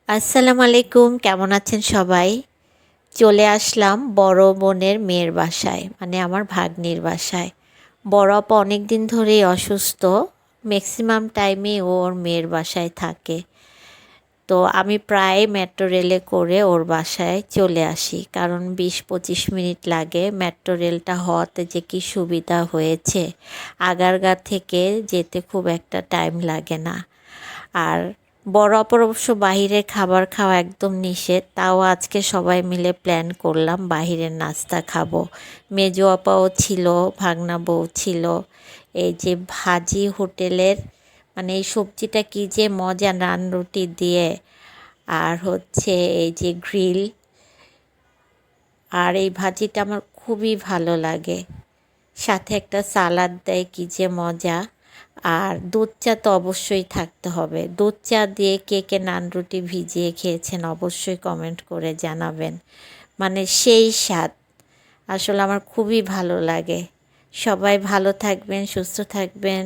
আসসালামু আলাইকুম, কেমন আছেন সবাই? চলে আসলাম বড় বোনের মেয়ের বাসায়, মানে আমার ভাগ্নির বাসায়। বড় আপা অনেক দিন ধরেই অসুস্থ, ম্যাক্সিমাম টাইমে ও ওর মেয়ের বাসায় থাকে। তো আমি প্রায় মেট্রো রেলে করে ওর বাসায় চলে আসি, কারণ 20-25 মিনিট লাগে। মেট্রো রেলটা হওয়াতে যে কি সুবিধা হয়েছে, আগারগাঁ থেকে যেতে খুব একটা টাইম লাগে না। আর বড় অপর অবশ্য বাহিরের খাবার খাওয়া একদম নিষেধ, তাও আজকে সবাই মিলে প্ল্যান করলাম বাহিরের নাস্তা খাবো। মেজো আপাও ছিল, ভাগনা বউ ছিল। এই যে ভাজি হোটেলের, মানে এই সবজিটা কি যে মজা, নান রুটি দিয়ে। আর হচ্ছে এই যে গ্রিল, আর এই ভাজিটা আমার খুবই ভালো লাগে। সাথে একটা সালাদ দেয়, কি যে মজা। আর দুধ চা তো অবশ্যই থাকতে হবে। দুধ চা দিয়ে কে কে নান রুটি ভিজিয়ে খেয়েছেন অবশ্যই কমেন্ট করে জানাবেন। মানে সেই স্বাদ, আসলে আমার খুবই ভালো লাগে। সবাই ভালো থাকবেন, সুস্থ থাকবেন।